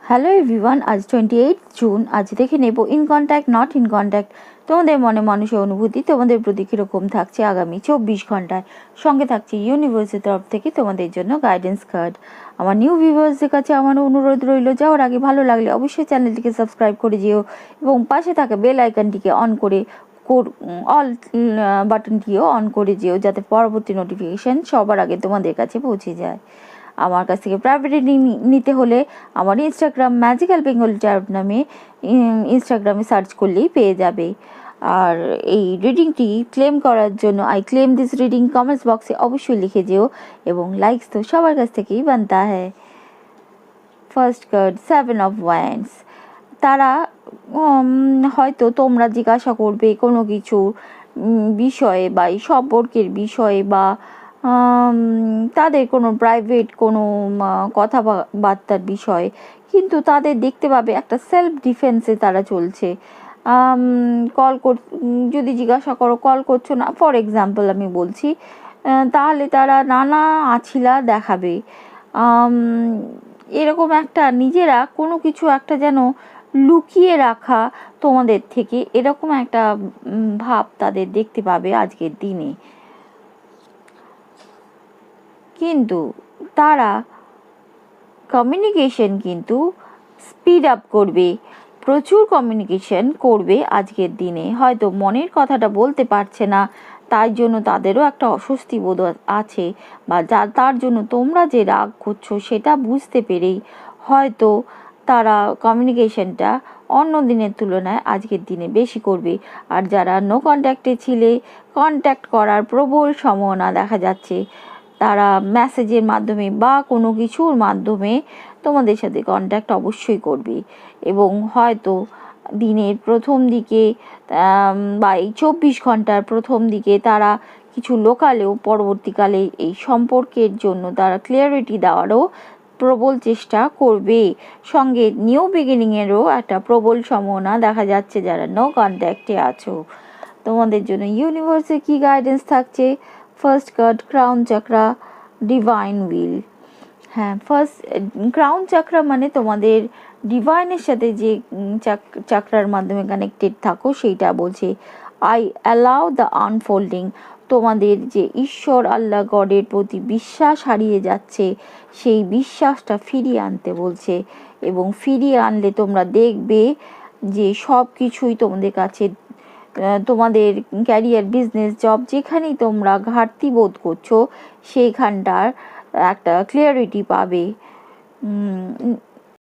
Hello everyone, আজ 28 June. আজ দেখে নেব in contact not in contact তোমাদের মনে মানুষের অনুভূতি তোমাদের প্রতি কীরকম থাকছে আগামী 24 ঘন্টায়। সঙ্গে থাকছে ইউনিভার্সের তরফ থেকে তোমাদের জন্য গাইডেন্স কার্ড। আমার নিউ ভিউয়ার্সদের কাছে আমার অনুরোধ রইল, যাওয়ার আগে ভালো লাগলে অবশ্যই চ্যানেলটিকে সাবস্ক্রাইব করে যেও এবং পাশে থাকা বেল আইকনটিকে অন করে অল বাটনটিও অন করে যেও, যাতে পরবর্তী নোটিফিকেশান সবার আগে তোমাদের কাছে পৌঁছে যায়। আমার কাছ থেকে প্রাইভেট রিডিং নিতে হলে আমার ইনস্টাগ্রাম ম্যাজিক্যাল বেঙ্গল ট্যারট নামে ইনস্টাগ্রামে সার্চ করলেই পেয়ে যাবে। আর এই রিডিংটি ক্লেম করার জন্য I claim this reading comments বক্সে অবশ্যই লিখে যেও, এবং লাইকস তো সবার কাছ থেকেই বানতা হ্যায়। First card 7 of wands. তারা হয়তো তোমরা জিজ্ঞাসা করবে কোনো কিছু বিষয়ে বা এই সম্পর্কের বিষয়ে বা তাদের কোনো প্রাইভেট কোনো কথাবার্তার বিষয়ে, কিন্তু তাদের দেখতে পাবে একটা সেলফ ডিফেন্সে তারা চলছে। যদি জিজ্ঞাসা করো কল করছো না, ফর এক্সাম্পল আমি বলছি, তাহলে তারা নানা আছিলা দেখাবে। এরকম একটা নিজেরা কোনো কিছু একটা যেন লুকিয়ে রাখা তোমাদের থেকে, এরকম একটা ভাব তাদের দেখতে পাবে আজকের দিনে। কিন্তু তারা কমিউনিকেশন কিন্তু স্পিড আপ করবে, প্রচুর কমিউনিকেশন করবে আজকের দিনে। হয়তো মনের কথাটা বলতে পারছে না, তাই জন্য তাদেরও একটা অস্বস্তি বোধ আছে, বা তার জন্য তোমরা যে রাগ করছো সেটা বুঝতে পেরেই হয়তো তারা কমিউনিকেশনটা অন্য দিনের তুলনায় আজকের দিনে বেশি করবে। আর যারা নো কন্ট্যাক্টে ছিলে, কন্ট্যাক্ট করার প্রবল সম্ভাবনা দেখা যাচ্ছে। তারা মেসেজের মাধ্যমে বা কোনো কিছুর মাধ্যমে তোমাদের সাথে কন্ট্যাক্ট অবশ্যই করবে, এবং হয়তো দিনের প্রথম দিকে বা এই 24 ঘন্টার প্রথম দিকে তারা কিছু লোকালেও পরবর্তীকালে এই সম্পর্কের জন্য তারা ক্লিয়ারিটি দেওয়ারও প্রবল চেষ্টা করবে। সঙ্গে নিউ বিগিনিংয়েরও একটা প্রবল সম্ভাবনা দেখা যাচ্ছে যারা নো কন্ট্যাক্টে আছো। তোমাদের জন্য ইউনিভার্সে কি গাইডেন্স থাকছে? First card crown চাকরা, divine will. হ্যাঁ, ফার্স্ট ক্রাউন চাকরা মানে তোমাদের ডিভাইনের সাথে যে চাকরার মাধ্যমে কানেক্টেড থাকো সেইটা বলছে। I allow the unfolding. তোমাদের যে ঈশ্বর আল্লাহ গডের প্রতি বিশ্বাস হারিয়ে যাচ্ছে, সেই বিশ্বাসটা ফিরিয়ে আনতে বলছে, এবং ফিরিয়ে আনলে তোমরা দেখবে যে সব কিছুই তোমাদের কাছে, তোমাদের ক্যারিয়ার, বিজনেস, জব, যেখানেই তোমরা ঘাটতি বোধ করছো সেইখানটার একটা ক্লিয়ারিটি পাবে।